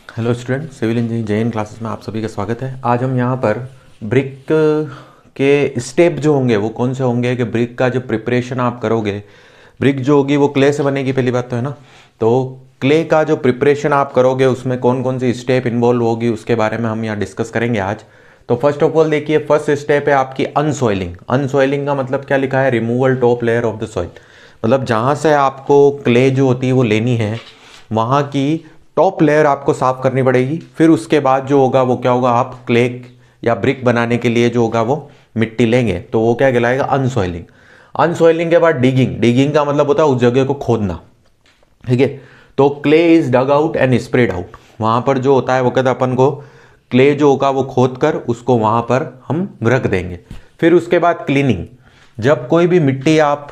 Hello student, civil engineering Jain classes में आप सभी का स्वागत है। आज हम यहाँ पर ब्रिक के स्टेप जो होंगे वो कौन से होंगे कि ब्रिक का जो प्रिपरेशन आप करोगे, ब्रिक जो होगी वो क्ले से बनेगी, पहली बात तो है ना। तो क्ले का जो प्रिपरेशन आप करोगे उसमें कौन कौन सी स्टेप इन्वॉल्व होगी उसके बारे में हम यहाँ डिस्कस करेंगे आज। तो फर्स्ट ऑफ ऑल देखिए, फर्स्ट स्टेप है आपकी अनसॉइलिंग। अनसॉइलिंग का मतलब क्या लिखा है, removal top layer of the soil. मतलब जहाँ से आपको क्ले जो होती है वो लेनी है, वहाँ की टॉप लेयर आपको साफ करनी पड़ेगी। फिर उसके बाद जो होगा वो क्या होगा, आप क्ले या ब्रिक बनाने के लिए जो होगा वो मिट्टी लेंगे, तो वो क्या कहलाएगा, अनसॉइलिंग। अनसॉइलिंग के बाद डिगिंग। डिगिंग का मतलब होता है उस जगह को खोदना, ठीक है। तो clay is dug out and spread out. वहां पर जो होता है वो कहता है अपन को क्ले जो होगा वो खोद कर उसको वहां पर हम रख देंगे। फिर उसके बाद क्लीनिंग। जब कोई भी मिट्टी आप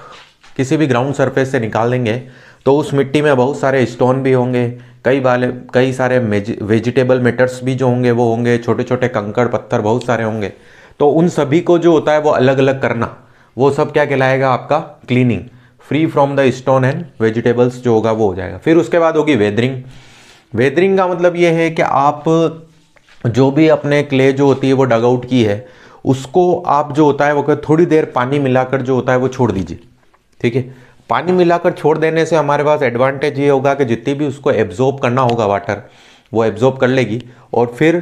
किसी भी ग्राउंड सरफेस से निकाल देंगे तो उस मिट्टी में बहुत सारे स्टोन भी होंगे, कई सारे वेजिटेबल मैटर्स भी जो होंगे वो होंगे, छोटे छोटे कंकड़ पत्थर बहुत सारे होंगे। तो उन सभी को जो होता है वो अलग अलग करना, वो सब क्या कहलाएगा, आपका cleaning. Free from the stone and vegetables जो होगा वो हो जाएगा। फिर उसके बाद होगी वेदरिंग। वेदरिंग का मतलब ये है कि आप जो भी अपने क्ले जो होती है वो डग आउट की है, उसको आप जो होता है वो थोड़ी देर पानी मिलाकर जो होता है वो छोड़ दीजिए, ठीक है। पानी मिलाकर छोड़ देने से हमारे पास एडवांटेज ये होगा कि जितनी भी उसको एब्जॉर्ब करना होगा वाटर, वो एब्जॉर्ब कर लेगी। और फिर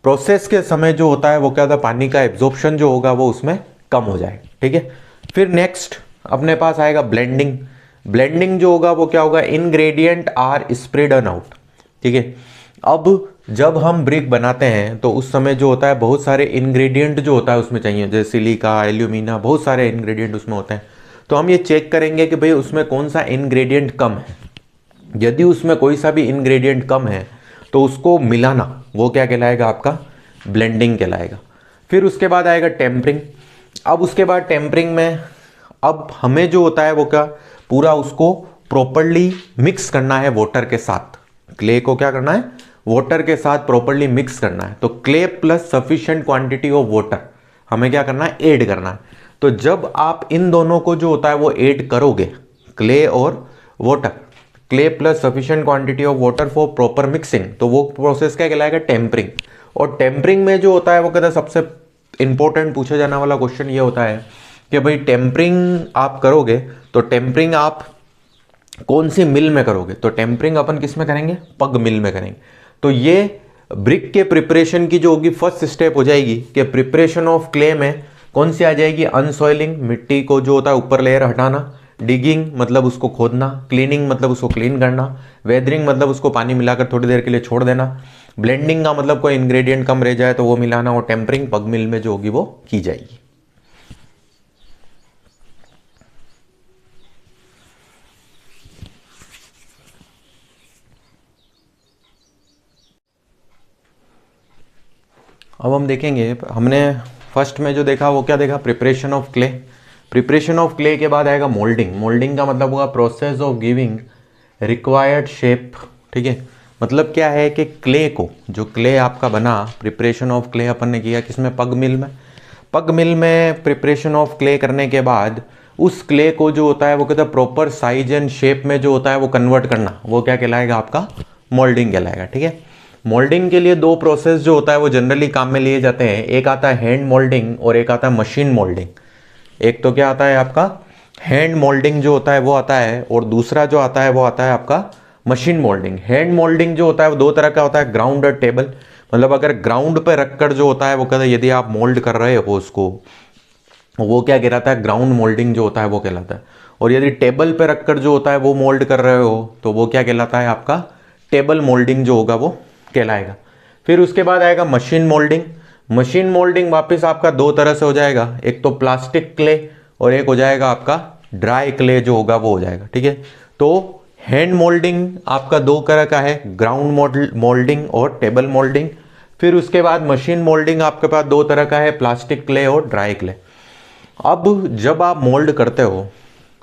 प्रोसेस के समय जो होता है वो क्या होता है, पानी का एब्जॉर्प्शन जो होगा वो उसमें कम हो जाएगा, ठीक है। फिर नेक्स्ट अपने पास आएगा ब्लेंडिंग। ब्लेंडिंग जो होगा वो क्या होगा, ingredient are spread on out, ठीक है। अब जब हम ब्रिक बनाते हैं तो उस समय जो होता है बहुत सारे इंग्रेडिएंट जो होता है उसमें चाहिए, जैसे सिलिका, एल्यूमिना, बहुत सारे इंग्रेडिएंट उसमें होते हैं। तो हम ये चेक करेंगे कि भाई उसमें कौन सा इंग्रेडिएंट कम है। यदि उसमें कोई सा भी इंग्रेडिएंट कम है तो उसको मिलाना, वो क्या कहलाएगा, आपका ब्लेंडिंग कहलाएगा। फिर उसके बाद आएगा टेम्परिंग। अब उसके बाद टेम्परिंग में अब हमें जो होता है वो क्या, पूरा उसको प्रॉपरली मिक्स करना है वाटर के साथ। क्ले को क्या करना है, वाटर के साथ प्रॉपरली मिक्स करना है। तो clay plus sufficient quantity of water हमें क्या करना है, ऐड करना है। तो जब आप इन दोनों को जो होता है वो ऐड करोगे, क्ले और water, clay plus sufficient quantity of water for proper mixing, तो वो प्रोसेस क्या कहलाएगा, टेम्परिंग। और टेम्परिंग में जो होता है वो कहता है सबसे इंपॉर्टेंट पूछा जाने वाला क्वेश्चन ये होता है कि भाई टेम्परिंग आप करोगे तो टेम्परिंग आप कौन सी मिल में करोगे। तो टेम्परिंग अपन किस में करेंगे, पग मिल में करेंगे। तो ये ब्रिक के प्रिपरेशन की जो होगी फर्स्ट स्टेप हो जाएगी कि प्रिपरेशन ऑफ क्ले में कौन सी आ जाएगी, अनसॉइलिंग, मिट्टी को जो होता है ऊपर लेयर हटाना। डिगिंग मतलब उसको खोदना। क्लीनिंग मतलब उसको क्लीन करना। वेदरिंग मतलब उसको पानी मिलाकर थोड़ी देर के लिए छोड़ देना। ब्लेंडिंग का मतलब कोई इंग्रेडिएंट कम रह जाए तो वो मिलाना। और टेम्परिंग पग मिल में जो होगी वो की जाएगी। अब हम देखेंगे, हमने फर्स्ट में जो देखा वो क्या देखा, preparation of clay. Preparation of clay के बाद आएगा मोल्डिंग। मोल्डिंग का मतलब होगा process of giving required shape, ठीक है। मतलब क्या है कि क्ले को, जो क्ले आपका बना, प्रिपरेशन ऑफ क्ले अपन ने किया किसमें, पग मिल में। पग मिल में प्रिपरेशन ऑफ क्ले करने के बाद उस क्ले को जो होता है वो कहता है प्रॉपर साइज एंड शेप में जो होता है वो कन्वर्ट करना, वो क्या कहलाएगा, आपका मोल्डिंग कहलाएगा, ठीक है। मोल्डिंग के लिए दो प्रोसेस जो होता है वो जनरली काम में लिए जाते हैं। एक आता है हैंड मोल्डिंग और एक आता है मशीन मोल्डिंग। एक तो क्या आता है आपका हैंड मोल्डिंग जो होता है वो आता है, और दूसरा जो आता है वो आता है आपका मशीन मोल्डिंग। हैंड मोल्डिंग जो होता है वो दो तरह का होता है, ग्राउंड और टेबल। मतलब अगर ग्राउंड पे रखकर जो होता है वो कहता है, यदि आप मोल्ड कर रहे हो उसको, वो क्या कहलाता है, ग्राउंड मोल्डिंग जो होता है वो कहलाता है। और यदि टेबल पे रखकर जो होता है वो मोल्ड कर रहे हो तो वो क्या कहलाता है, आपका टेबल मोल्डिंग जो होगा वो कहलाएगा। फिर उसके बाद आएगा मशीन मोल्डिंग। मशीन मोल्डिंग वापस आपका दो तरह से हो जाएगा, एक तो प्लास्टिक क्ले और एक हो जाएगा आपका ड्राई क्ले जो होगा वो हो जाएगा, ठीक है। तो हैंड मोल्डिंग आपका दो तरह का है, ग्राउंड मोल्डिंग और टेबल मोल्डिंग। फिर उसके बाद मशीन मोल्डिंग आपके पास दो तरह का है, प्लास्टिक क्ले और ड्राई क्ले। अब जब आप मोल्ड करते हो,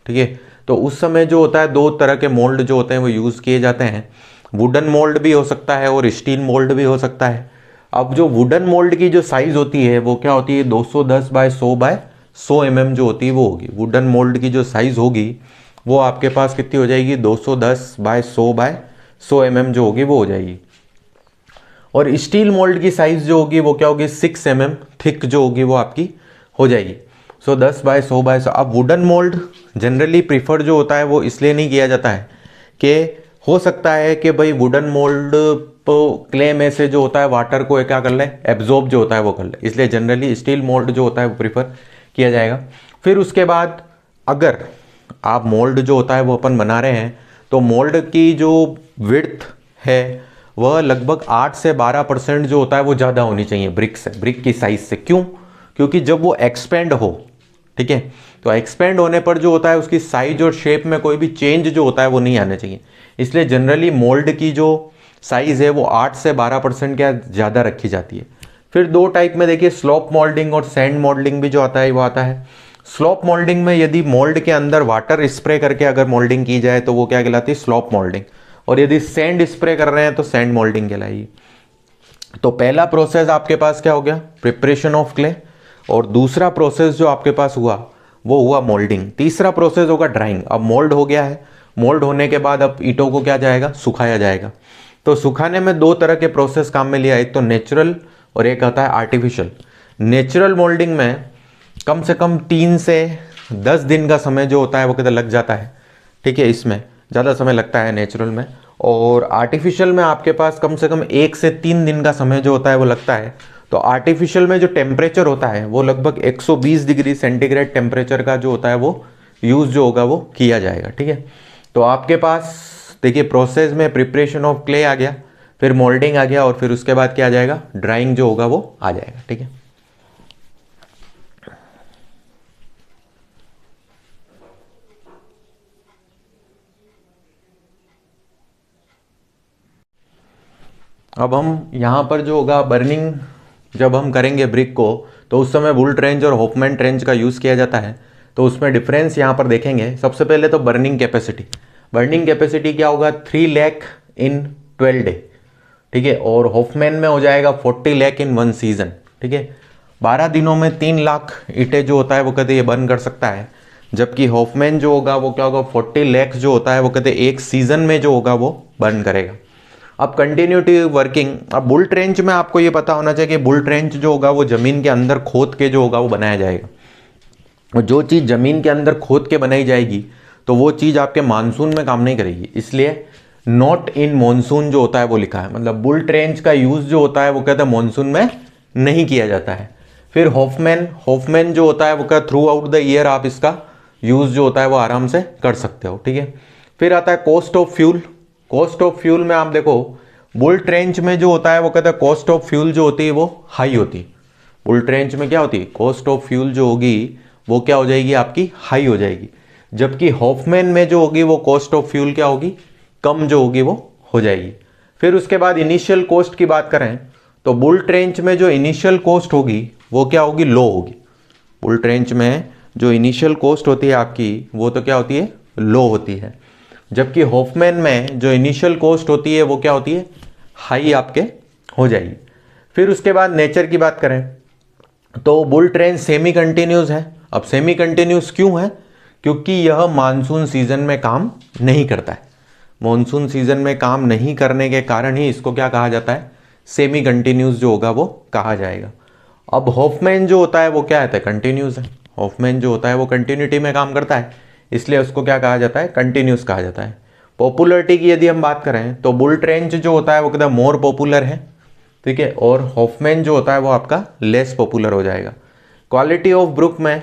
ठीक है, तो उस समय जो होता है दो तरह के मोल्ड जो होते हैं वो यूज़ किए जाते हैं। वुडन मोल्ड भी हो सकता है और स्टील मोल्ड भी हो सकता है। अब जो वुडन मोल्ड की जो साइज़ होती है वो क्या होती है, 210 बाय 100 mm जो होती है वो होगी। वुडन मोल्ड की जो साइज़ होगी वो आपके पास कितनी हो जाएगी, 210 बाय 100 mm जो होगी वो हो जाएगी। और स्टील मोल्ड की साइज जो होगी वो क्या होगी 6 mm थिक जो होगी वो आपकी हो जाएगी। सो 10 बाय 100 बाय 100। अब वुडन मोल्ड जनरली प्रीफर जो होता है वो इसलिए नहीं किया जाता है कि हो सकता है कि भाई वुडन मोल्ड क्ले में से जो होता है वाटर को क्या कर ले, एब्जॉर्ब जो होता है वो कर ले, इसलिए जनरली स्टील मोल्ड जो होता है वो प्रीफर किया जाएगा। फिर उसके बाद अगर आप मोल्ड जो होता है वो अपन बना रहे हैं तो मोल्ड की जो विड्थ है वह लगभग 8 से 12% जो होता है वो ज़्यादा होनी चाहिए ब्रिक से, ब्रिक की साइज से। क्यों? क्योंकि जब वो एक्सपेंड हो, ठीक है, तो एक्सपेंड होने पर जो होता है उसकी साइज और शेप में कोई भी चेंज जो होता है वो नहीं आना चाहिए। इसलिए जनरली मोल्ड की जो साइज है वो 8 से 12% क्या ज़्यादा रखी जाती है। फिर दो टाइप में देखिए, स्लोप मोल्डिंग और सैंड मोल्डिंग भी जो आता है वो आता है। स्लोप मोल्डिंग में यदि मोल्ड के अंदर वाटर स्प्रे करके अगर मोल्डिंग की जाए तो वो क्या कहलाती है, स्लोप मोल्डिंग, और यदि सैंड स्प्रे कर रहे हैं तो सैंड मोल्डिंग कहलाएगी। तो पहला प्रोसेस आपके पास क्या हो गया, प्रिपरेशन ऑफ क्ले, और दूसरा प्रोसेस जो आपके पास हुआ वो हुआ मोल्डिंग। तीसरा प्रोसेस होगा ड्राइंग। अब मोल्ड हो गया है, मोल्ड होने के बाद अब ईंटों को क्या जाएगा, सुखाया जाएगा। तो सुखाने में दो तरह के प्रोसेस काम में लिया, एक तो नेचुरल और एक आता है आर्टिफिशियल। नेचुरल मोल्डिंग में कम से कम 3 से 10 दिन का समय जो होता है वो कितना लग जाता है, ठीक है, इसमें ज़्यादा समय लगता है नेचुरल में। और आर्टिफिशियल में आपके पास कम से कम 1 से 3 दिन का समय जो होता है वो लगता है। तो आर्टिफिशियल में जो टेम्परेचर होता है वो लगभग 120 डिग्री सेंटीग्रेड टेम्परेचर का जो होता है वो यूज़ जो होगा वो किया जाएगा, ठीक है। तो आपके पास देखिए प्रोसेस में प्रिपरेशन ऑफ क्ले आ गया, फिर मोल्डिंग आ गया, और फिर उसके बाद क्या आ जाएगा, ड्राइंग जो होगा वो आ जाएगा, ठीक है। अब हम यहाँ पर जो होगा बर्निंग जब हम करेंगे ब्रिक को तो उस समय बुल ट्रेंच और होफमैन ट्रेंच का यूज़ किया जाता है। तो उसमें डिफरेंस यहाँ पर देखेंगे। सबसे पहले तो बर्निंग कैपेसिटी, बर्निंग कैपेसिटी क्या होगा, 3 लाख इन 12 डे, ठीक है, और होफमैन में हो जाएगा 40 लाख इन 1 सीजन, ठीक है। 12 दिनों में 3 लाख ईंटें जो होता है वो कहते ये बर्न कर सकता है, जबकि होफमैन जो होगा वो क्या होगा, 40 लाख जो होता है वो कहते एक सीजन में जो होगा वो बर्न करेगा। अब कंटिन्यूटी वर्किंग, अब बुल ट्रेंच में आपको ये पता होना चाहिए कि बुल ट्रेंच जो होगा वो ज़मीन के अंदर खोद के जो होगा वो बनाया जाएगा, और जो चीज़ ज़मीन के अंदर खोद के बनाई जाएगी तो वो चीज़ आपके मानसून में काम नहीं करेगी, इसलिए नॉट इन मॉनसून जो होता है वो लिखा है। मतलब बुल ट्रेंच का यूज़ जो होता है वो कहते हैं मॉनसून में नहीं किया जाता है। फिर होफमैन, होफमैन जो होता है वो क्या थ्रू आउट द ईयर आप इसका यूज़ जो होता है वो आराम से कर सकते हो, ठीक है। फिर आता है cost of fuel. Cost of fuel में आप देखो बुल ट्रेंच में जो होता है वो कहता है कॉस्ट ऑफ फ्यूल जो होती है वो हाई होती है। बुल ट्रेंच में क्या होती है, कॉस्ट ऑफ फ्यूल जो होगी वो क्या हो जाएगी, आपकी हाई हो जाएगी, जबकि होफमैन में जो होगी वो कॉस्ट ऑफ फ्यूल क्या होगी, कम जो होगी वो हो जाएगी। फिर उसके बाद इनिशियल कॉस्ट की बात करें तो बुल ट्रेंच में जो इनिशियल कॉस्ट होगी वो क्या होगी, लो होगी। बुल ट्रेंच में जो इनिशियल कॉस्ट होती है आपकी वो तो क्या होती है, लो होती है, जबकि होफमैन में जो इनिशियल कॉस्ट होती है वो क्या होती है, हाई आपके हो जाएगी। फिर उसके बाद नेचर की बात करें तो बुल ट्रेंच सेमी कंटिन्यूस है। अब सेमी कंटिन्यूस क्यों है, क्योंकि यह मानसून सीजन में काम नहीं करता है। मानसून सीजन में काम नहीं करने के कारण ही इसको क्या कहा जाता है, सेमी कंटिन्यूस जो होगा वो कहा जाएगा। अब होफमैन जो होता है वो क्या होता है, कंटिन्यूस है। होफमैन जो होता है वो कंटिन्यूटी में काम करता है, इसलिए उसको क्या कहा जाता है, कंटिन्यूस कहा जाता है। पॉपुलरिटी की यदि हम बात करें तो बुल ट्रेंच जो होता है वो कहता है मोर पॉपुलर है, ठीक है, और होफमैन जो होता है वो आपका लेस पॉपुलर हो जाएगा। क्वालिटी ऑफ ब्रिक में,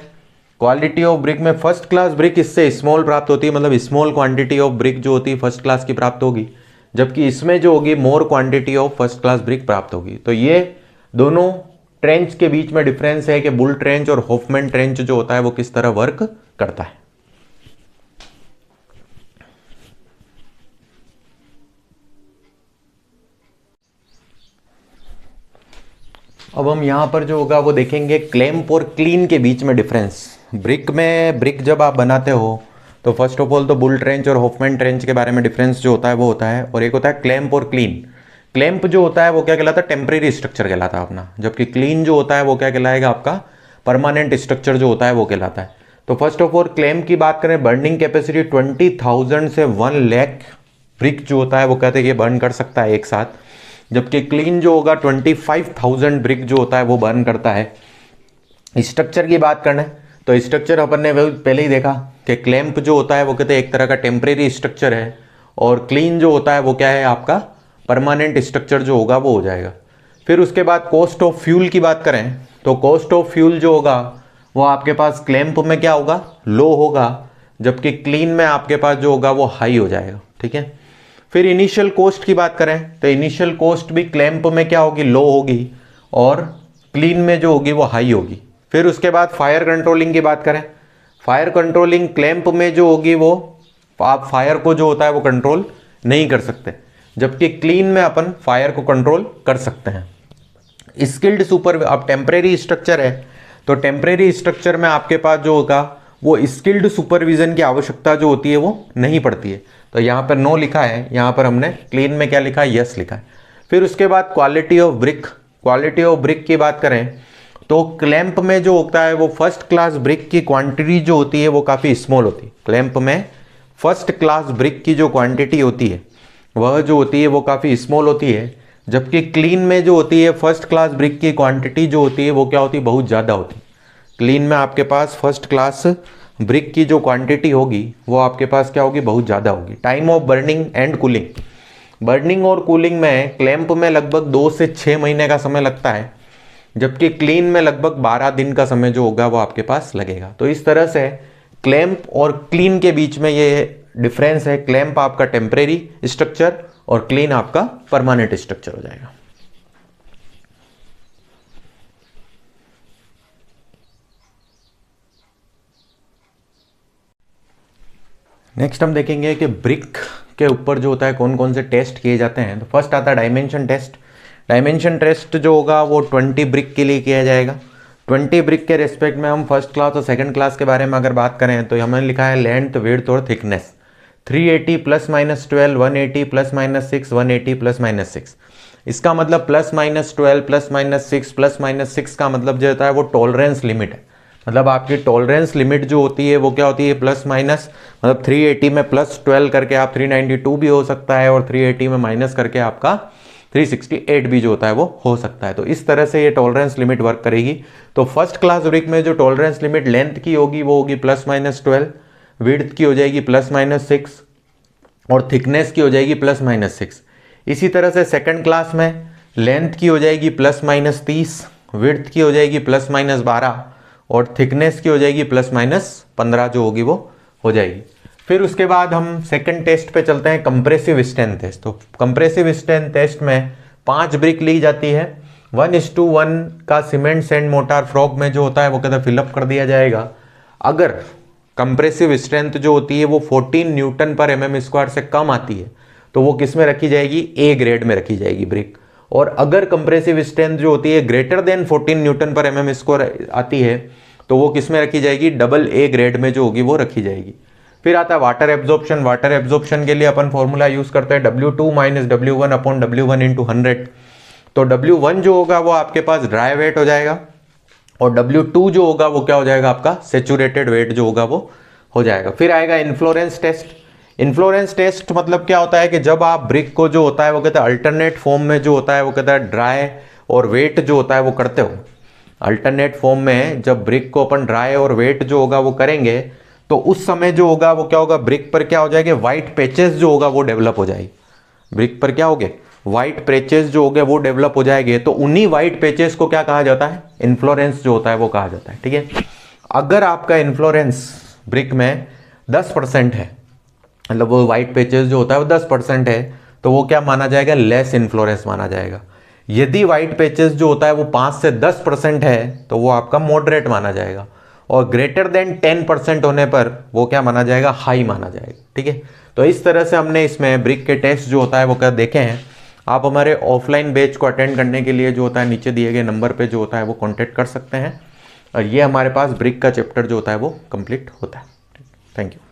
क्वालिटी ऑफ ब्रिक में फर्स्ट क्लास ब्रिक इससे स्मॉल प्राप्त होती है, मतलब स्मॉल क्वांटिटी ऑफ ब्रिक जो होती है फर्स्ट क्लास की प्राप्त होगी, जबकि इसमें जो होगी more quantity of first class brick प्राप्त होगी। तो ये दोनों ट्रेंच के बीच में डिफरेंस है कि बुल ट्रेंच और होफमैन ट्रेंच जो होता है वो किस तरह वर्क करता है। अब हम यहाँ पर जो होगा वो देखेंगे क्लैंप और क्लीन के बीच में डिफरेंस। ब्रिक में, ब्रिक जब आप बनाते हो तो फर्स्ट ऑफ ऑल तो बुल ट्रेंच और होफमैन ट्रेंच के बारे में डिफरेंस जो होता है वो होता है, और एक होता है क्लैंप और क्लीन। क्लैंप जो होता है वो क्या कहलाता है, टेम्परेरी स्ट्रक्चर कहलाता है अपना, जबकि क्लीन जो होता है वो क्या कहलाएगा, आपका परमानेंट स्ट्रक्चर जो होता है वो कहलाता है। तो फर्स्ट ऑफ ऑल क्लैंप की बात करें, बर्निंग कैपेसिटी 20,000 से 1 लाख ब्रिक जो होता है वो कहते हैं ये बर्न कर सकता है एक साथ, जबकि क्लीन जो होगा 25,000 ब्रिक जो होता है वो बर्न करता है। स्ट्रक्चर की बात करना है तो स्ट्रक्चर अपन ने पहले ही देखा कि क्लैंप जो होता है वो कहते हैं एक तरह का टेम्परेरी स्ट्रक्चर है, और क्लीन जो होता है वो क्या है, आपका परमानेंट स्ट्रक्चर जो होगा वो हो जाएगा। फिर उसके बाद कॉस्ट ऑफ फ्यूल की बात करें तो कॉस्ट ऑफ फ्यूल जो होगा वो आपके पास क्लैंप में क्या होगा, लो होगा, जबकि क्लीन में आपके पास जो होगा वो हाई हो जाएगा। ठीक है। फिर इनिशियल कॉस्ट की बात करें तो इनिशियल कॉस्ट भी क्लैंप में क्या होगी, लो होगी, और क्लीन में जो होगी वो हाई होगी। फिर उसके बाद फायर कंट्रोलिंग की बात करें, फायर कंट्रोलिंग क्लैंप में जो होगी वो आप फायर को जो होता है वो कंट्रोल नहीं कर सकते, जबकि क्लीन में अपन फायर को कंट्रोल कर सकते हैं। स्किल्ड सुपर, अब टेम्परेरी स्ट्रक्चर है तो टेम्परेरी स्ट्रक्चर में आपके पास जो होगा वो स्किल्ड सुपरविजन की आवश्यकता जो होती है वो नहीं पड़ती है। तो यहाँ पर नो लिखा है, यहाँ पर हमने क्लीन में क्या लिखा है, यस लिखा है। फिर उसके बाद quality of brick, quality of brick की बात करें तो क्लैंप में जो होता है वो फर्स्ट क्लास ब्रिक की क्वांटिटी जो होती है वो काफ़ी स्मॉल होती है। क्लैंप में फर्स्ट क्लास ब्रिक की जो क्वांटिटी होती है वह जो होती है वो काफ़ी स्मॉल होती है, जबकि क्लीन में जो होती है फर्स्ट क्लास ब्रिक की क्वांटिटी जो होती है वो क्या होती है, बहुत ज़्यादा होती है। क्लीन में आपके पास फर्स्ट क्लास ब्रिक की जो क्वांटिटी होगी वो आपके पास क्या होगी, बहुत ज़्यादा होगी। Time of burning and cooling, burning और कूलिंग में क्लैंप में लगभग 2 से 6 महीने का समय लगता है, जबकि क्लीन में लगभग 12 दिन का समय जो होगा वो आपके पास लगेगा। तो इस तरह से क्लैंप और क्लीन के बीच में ये डिफरेंस है। क्लैंप आपका टेम्परेरी स्ट्रक्चर और क्लीन आपका परमानेंट स्ट्रक्चर हो जाएगा। नेक्स्ट हम देखेंगे कि ब्रिक के ऊपर जो होता है कौन कौन से टेस्ट किए जाते हैं। तो फर्स्ट आता है डायमेंशन टेस्ट। डायमेंशन टेस्ट जो होगा वो 20 ब्रिक के लिए किया जाएगा। 20 ब्रिक के रेस्पेक्ट में हम फर्स्ट क्लास और सेकंड क्लास के बारे में अगर बात करें तो हमने लिखा है लेंथ, विड्थ और थिकनेस। 380 + -12, 180 + -6, 180 + -6। इसका मतलब +-12 +-6 +-6 का मतलब जो होता है वो टॉलरेंस लिमिट है। मतलब आपकी टॉलरेंस लिमिट जो होती है वो क्या होती है, प्लस माइनस, मतलब 380 में +12 करके आप 392 भी हो सकता है, और 380 में माइनस करके आपका 368 भी जो होता है वो हो सकता है। तो इस तरह से ये टॉलरेंस लिमिट वर्क करेगी। तो फर्स्ट क्लास ब्रिक में जो टॉलरेंस लिमिट लेंथ की होगी वो होगी +-12, विड्थ की हो जाएगी +-6 और थिकनेस की हो जाएगी +-6। इसी तरह से सेकंड क्लास में लेंथ की हो जाएगी +-30, विड्थ की हो जाएगी +-12 और थिकनेस की हो जाएगी +-15 जो होगी वो हो जाएगी। फिर उसके बाद हम सेकंड टेस्ट पे चलते हैं, कंप्रेसिव स्ट्रेंथ टेस्ट। तो कंप्रेसिव स्ट्रेंथ टेस्ट में 5 ब्रिक ली जाती है। 1:1 का सीमेंट सैंड मोटार फ्रॉग में जो होता है वो कहते हैं फिलअप कर दिया जाएगा। अगर कंप्रेसिव स्ट्रेंथ जो होती है वो 14 Nm/mm² से कम आती है तो वो किस में रखी जाएगी, ए ग्रेड में रखी जाएगी ब्रिक। और अगर कंप्रेसिव स्ट्रेंथ जो होती है ग्रेटर देन 14 Nm/mm² आती है तो वो किस में रखी जाएगी, AA ग्रेड में जो होगी वो रखी जाएगी। फिर आता है वाटर एब्जॉर्प्शन। वाटर एब्जॉर्प्शन के लिए अपन फॉर्मूला यूज करते हैं W2 - W1/W1 × 100। तो W1 जो होगा वो आपके पास ड्राई वेट हो जाएगा, और W2 जो होगा वो क्या हो जाएगा, आपका सेचुरेटेड वेट जो होगा वो हो जाएगा। फिर आएगा इन्फ्लोरेंस टेस्ट। इन्फ्लोरेंस टेस्ट मतलब क्या होता है कि जब आप ब्रिक को जो होता है वो कहते हैं अल्टरनेट फॉर्म में जो होता है वो कहता है ड्राई और वेट जो होता है वो करते हो। अल्टरनेट फॉर्म में जब ब्रिक को अपन ड्राई और वेट जो होगा वो करेंगे तो उस समय जो होगा वो क्या होगा, ब्रिक पर क्या हो जाएगा, व्हाइट पैचेस जो होगा वो डेवलप हो जाएगी। ब्रिक पर क्या हो गए, व्हाइट पैचेस जो हो गए वो डेवलप हो जाएंगे। तो उन्हीं व्हाइट पैचेस को क्या कहा जाता है, इन्फ्लोरेंस जो होता है वो कहा जाता है। ठीक है। अगर आपका इन्फ्लोरेंस ब्रिक में 10% है, मतलब वो व्हाइट पैचेस जो होता है वो 10% है, तो वो क्या माना जाएगा, लेस इन्फ्लोरेंस माना जाएगा। यदि व्हाइट पैचेस जो होता है वो 5 से 10% है तो वो आपका मॉडरेट माना जाएगा, और ग्रेटर देन 10% होने पर वो क्या माना जाएगा, हाई माना जाएगा। ठीक है। तो इस तरह से हमने इसमें ब्रिक के टेस्ट जो होता है वो क्या देखे हैं। आप हमारे ऑफलाइन बैच को अटेंड करने के लिए जो होता है नीचे दिए गए नंबर पे जो होता है वो कांटेक्ट कर सकते हैं, और ये हमारे पास ब्रिक का चैप्टर जो होता है वो कंप्लीट होता है। Thank you.